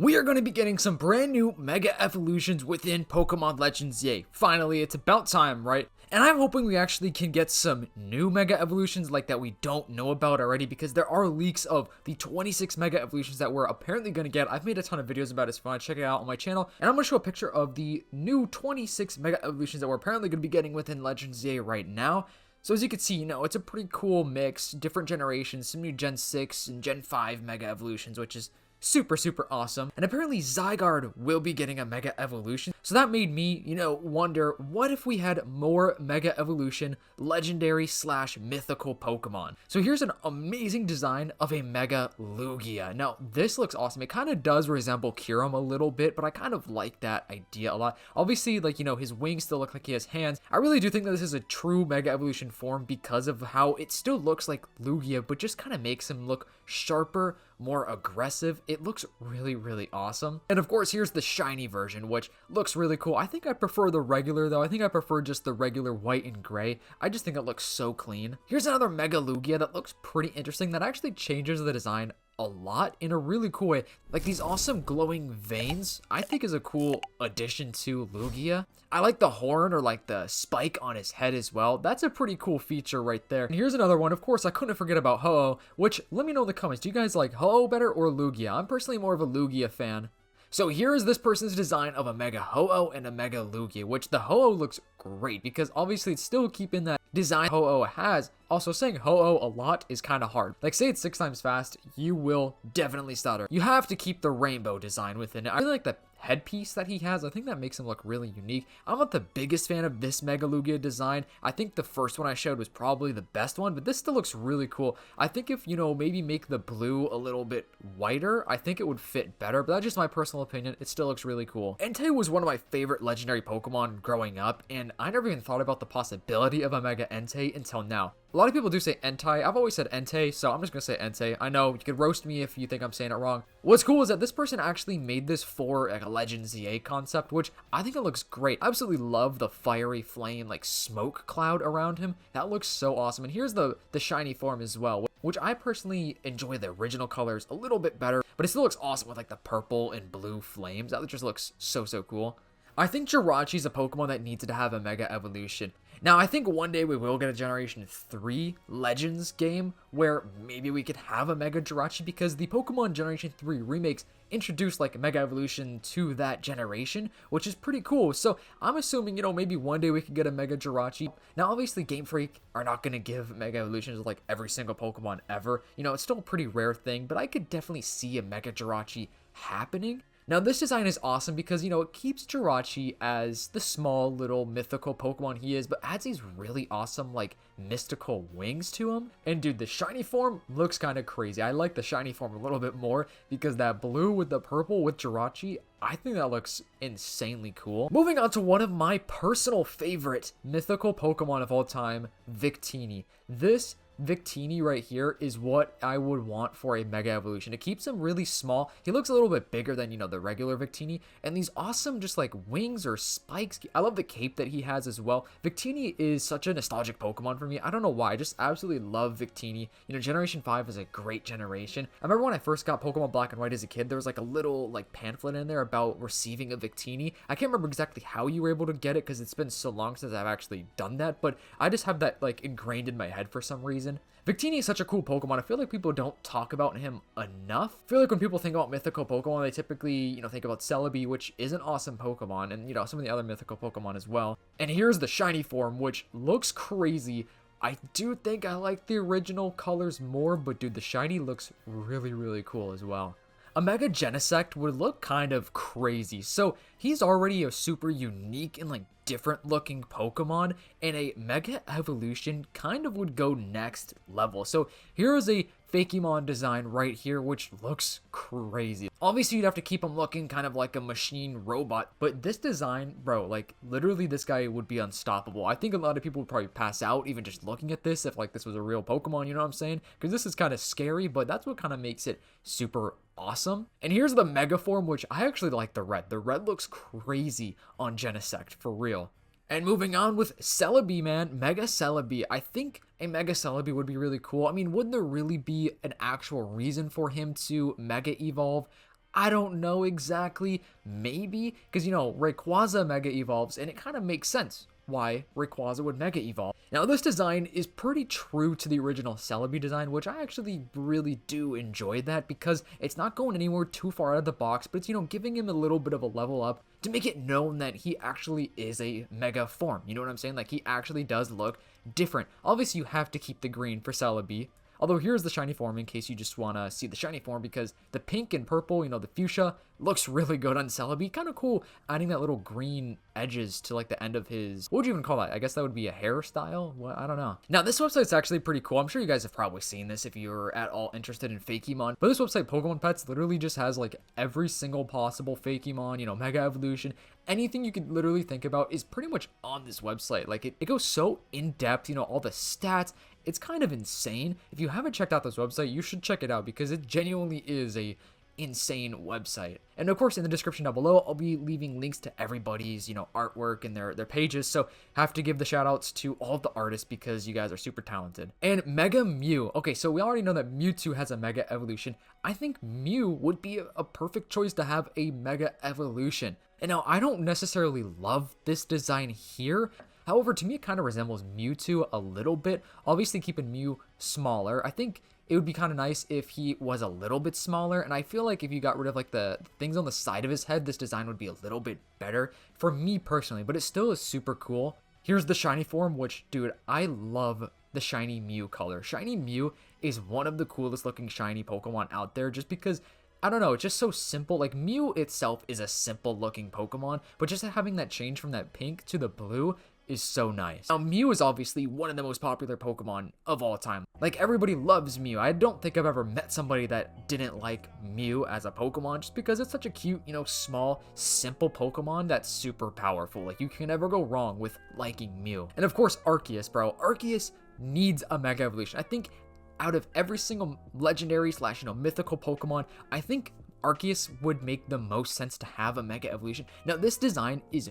we are going to be getting some brand new Mega Evolutions within Pokemon Legends. Yay, finally, it's about time, right? And I'm hoping we actually can get some new Mega Evolutions like that we don't know about already, because there are leaks of the 26 Mega Evolutions that we're apparently going to get. I've made a ton of videos about it, so if you want to check it out on my channel. And I'm going to show a picture of the new 26 Mega Evolutions that we're apparently going to be getting within Legends Yay right now. So as you can see, it's a pretty cool mix, different generations, some new Gen 6 and Gen 5 Mega Evolutions, which is super awesome. And apparently Zygarde will be getting a Mega Evolution. So that made me, wonder, what if we had more Mega Evolution legendary / mythical Pokemon? So here's an amazing design of a Mega Lugia. Now, this looks awesome. It kind of does resemble Kyurem a little bit, but I kind of like that idea a lot. Obviously, his wings still look like he has hands. I really do think that this is a true Mega Evolution form because of how it still looks like Lugia, but just kind of makes him look sharper, more aggressive. It looks really awesome. And of course, here's the shiny version, which looks really cool. I think I prefer the regular though. I think I prefer just the regular white and gray. I just think it looks so clean. Here's another Mega Lugia that looks pretty interesting, that actually changes the design a lot in a really cool way. Like these awesome glowing veins, I think is a cool addition to Lugia. I like the horn, or like the spike on his head as well. That's a pretty cool feature right there. And here's another one. Of course, I couldn't forget about Ho-Oh, which let me know in the comments. Do you guys like Ho-Oh better or Lugia? I'm personally more of a Lugia fan. So here is this person's design of a Mega Ho-Oh and a Mega Lugia, which the Ho-Oh looks great because obviously it's still keeping that design Ho-Oh has. Also, saying Ho-Oh a lot is kind of hard. Like, say it's 6 times fast, you will definitely stutter. You have to keep the rainbow design within it. I really like the headpiece that he has. I think that makes him look really unique. I'm not the biggest fan of this Mega Lugia design. I think the first one I showed was probably the best one, but this still looks really cool. I think if, maybe make the blue a little bit whiter, I think it would fit better, but that's just my personal opinion. It still looks really cool. Entei was one of my favorite legendary Pokemon growing up, and I never even thought about the possibility of a Mega Entei until now. A lot of people do say Entei. I've always said Entei, so I'm just gonna say Entei. I know you could roast me if you think I'm saying it wrong. What's cool is that this person actually made this for like a Legends ZA concept, which I think it looks great. I absolutely love the fiery flame, like smoke cloud around him. That looks so awesome. And here's the shiny form as well, which I personally enjoy the original colors a little bit better, but it still looks awesome with like the purple and blue flames. That just looks so cool. I think Jirachi is a Pokemon that needs to have a Mega Evolution. Now, I think one day we will get a Generation 3 Legends game where maybe we could have a Mega Jirachi, because the Pokemon Generation 3 remakes introduced like a Mega Evolution to that generation, which is pretty cool. So I'm assuming, maybe one day we could get a Mega Jirachi. Now, obviously, Game Freak are not going to give Mega Evolutions to like every single Pokemon ever. It's still a pretty rare thing, but I could definitely see a Mega Jirachi happening. Now, this design is awesome because, it keeps Jirachi as the small little mythical Pokemon he is, but adds these really awesome, like, mystical wings to him. And dude, the shiny form looks kind of crazy. I like the shiny form a little bit more because that blue with the purple with Jirachi, I think that looks insanely cool. Moving on to one of my personal favorite mythical Pokemon of all time, Victini. This Victini right here is what I would want for a Mega Evolution. It keeps him really small. He looks a little bit bigger than, the regular Victini. And these awesome just like wings or spikes. I love the cape that he has as well. Victini is such a nostalgic Pokemon for me. I don't know why. I just absolutely love Victini. Generation 5 is a great generation. I remember when I first got Pokemon Black and White as a kid, there was like a little like pamphlet in there about receiving a Victini. I can't remember exactly how you were able to get it because it's been so long since I've actually done that, but I just have that like ingrained in my head for some reason. Victini is such a cool Pokemon. I feel like people don't talk about him enough. I feel like when people think about mythical Pokemon, they typically, think about Celebi, which is an awesome Pokemon, and, some of the other mythical Pokemon as well. And here's the shiny form, which looks crazy. I do think I like the original colors more, but dude, the shiny looks really cool as well. A Mega Genesect would look kind of crazy. So he's already a super unique and like different looking Pokemon, and a Mega Evolution kind of would go next level. So here is a Fakemon design right here, which looks crazy. Obviously, you'd have to keep him looking kind of like a machine robot, but this design, bro, like literally this guy would be unstoppable. I think a lot of people would probably pass out even just looking at this if like this was a real Pokemon, you know what I'm saying? Because this is kind of scary, but that's what kind of makes it super awesome. And here's the Mega form, which I actually like the red. The red looks crazy on Genesect, for real. And moving on with Celebi, man, Mega Celebi. I think a Mega Celebi would be really cool. I mean, would there really be an actual reason for him to Mega Evolve? I don't know exactly. Maybe because, you know, Rayquaza Mega Evolves, and it kind of makes sense why Rayquaza would Mega Evolve. Now, this design is pretty true to the original Celebi design, which I actually really do enjoy that because it's not going anywhere too far out of the box, but it's, you know, giving him a little bit of a level up to make it known that he actually is a Mega form. You know what I'm saying? Like, he actually does look different. Obviously, you have to keep the green for Celebi. Although here's the shiny form in case you just want to see the shiny form, because the pink and purple, you know, the fuchsia, looks really good on Celebi. Kind of cool adding that little green edges to like the end of his, what would you even call that? I guess that would be a hairstyle? What? I don't know. Now this website's actually pretty cool. I'm sure you guys have probably seen this if you're at all interested in Fakemon. But this website, Pokemon Pets, literally just has like every single possible Fakemon, you know, Mega Evolution. Anything you could literally think about is pretty much on this website. Like it goes so in depth, you know, all the stats. It's kind of insane. If you haven't checked out this website, you should check it out because it genuinely is a insane website. And of course, in the description down below, I'll be leaving links to everybody's, you know, artwork and their pages. So have to give the shout outs to all of the artists because you guys are super talented. And Mega Mew. Okay, so we already know that Mewtwo has a Mega Evolution. I think Mew would be a perfect choice to have a Mega Evolution. And now I don't necessarily love this design here. However, to me, it kind of resembles Mewtwo a little bit. Obviously, keeping Mew smaller. I think it would be kind of nice if he was a little bit smaller. And I feel like if you got rid of like the things on the side of his head, this design would be a little bit better for me personally. But it still is super cool. Here's the shiny form, which, dude, I love the shiny Mew color. Shiny Mew is one of the coolest looking shiny Pokemon out there just because, I don't know, it's just so simple. Like, Mew itself is a simple looking Pokemon, but just having that change from that pink to the blue is so nice. Now, Mew is obviously one of the most popular Pokemon of all time. Like, everybody loves Mew. I don't think I've ever met somebody that didn't like Mew as a Pokemon just because it's such a cute, you know, small, simple Pokemon that's super powerful. Like, you can never go wrong with liking Mew. And of course, Arceus, bro. Arceus needs a Mega Evolution. I think out of every single legendary / you know, mythical Pokemon, I think Arceus would make the most sense to have a Mega Evolution. Now, this design is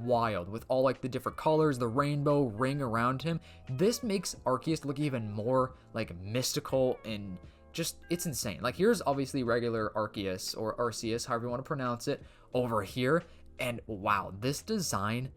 wild with all like the different colors, the rainbow ring around him. This makes Arceus look even more like mystical and just, it's insane. Like, here's obviously regular Arceus or Arceus, however you want to pronounce it, over here. And wow, this design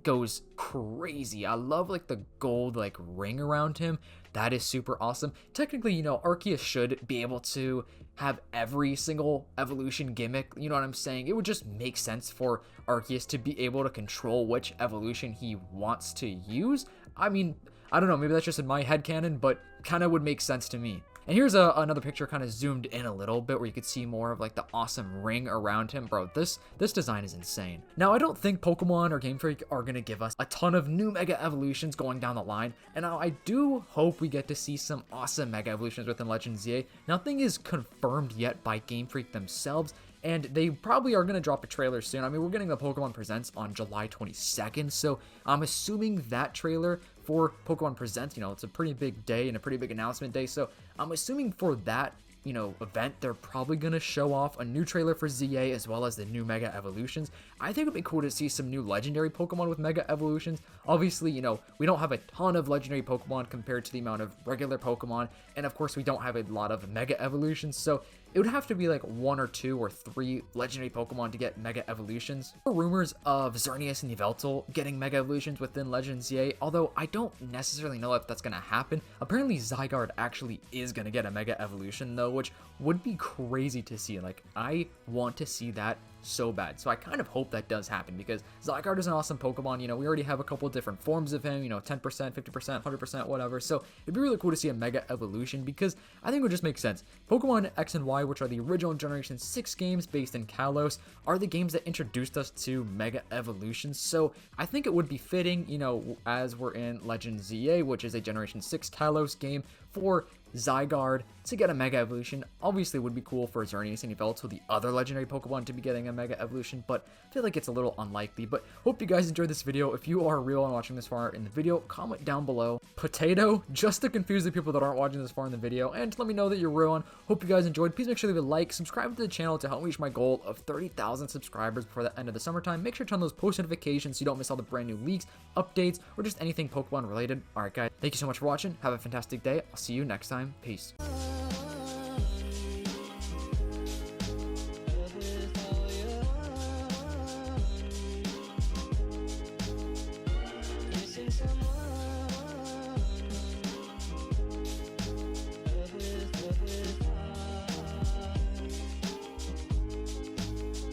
goes crazy. I love like the gold like ring around him. That is super awesome. Technically, you know, Arceus should be able to have every single evolution gimmick. You know what I'm saying? It would just make sense for Arceus to be able to control which evolution he wants to use. I mean, I don't know, maybe that's just in my headcanon, but kind of would make sense to me. And here's another picture kind of zoomed in a little bit where you could see more of like the awesome ring around him. Bro, this design is insane. Now, I don't think Pokemon or Game Freak are going to give us a ton of new Mega Evolutions going down the line. And now I do hope we get to see some awesome Mega Evolutions within Legends ZA. Nothing is confirmed yet by Game Freak themselves, and they probably are going to drop a trailer soon. I mean, we're getting the Pokemon Presents on July 22nd, so I'm assuming that trailer for Pokemon Presents, you know, it's a pretty big day and a pretty big announcement day, so I'm assuming for that, you know, event, they're probably going to show off a new trailer for ZA as well as the new Mega Evolutions. I think it would be cool to see some new legendary Pokemon with Mega Evolutions. Obviously, you know, we don't have a ton of legendary Pokemon compared to the amount of regular Pokemon, and of course we don't have a lot of Mega Evolutions, so it would have to be like 1 or 2 or 3 legendary Pokemon to get Mega Evolutions. There are rumors of Xerneas and Yveltal getting Mega Evolutions within Legends ZA, although I don't necessarily know if that's going to happen. Apparently Zygarde actually is going to get a Mega Evolution though, which would be crazy to see. Like, I want to see that so bad. So I kind of hope that does happen because Zygarde is an awesome Pokemon. You know, we already have a couple different forms of him, you know, 10%, 50%, 100%, whatever. So it'd be really cool to see a Mega Evolution because I think it would just make sense. Pokemon X and Y, which are the original Generation 6 games based in Kalos, are the games that introduced us to Mega Evolutions. So I think it would be fitting, you know, as we're in Legends ZA, which is a Generation 6 Kalos game, for Zygarde to get a Mega Evolution. Obviously, it would be cool for Xerneas and Yveltal, the other legendary Pokemon, to be getting a Mega Evolution, but I feel like it's a little unlikely. But hope you guys enjoyed this video. If you are real and watching this far in the video, comment down below potato, just to confuse the people that aren't watching this far in the video, and to let me know that you're real on. Hope you guys enjoyed. Please make sure to leave a like, subscribe to the channel to help me reach my goal of 30,000 subscribers before the end of the summertime. Make sure to turn on those post notifications so you don't miss all the brand new leaks, updates, or just anything Pokemon related. Alright guys, thank you so much for watching. Have a fantastic day. I'll see you next time. Peace.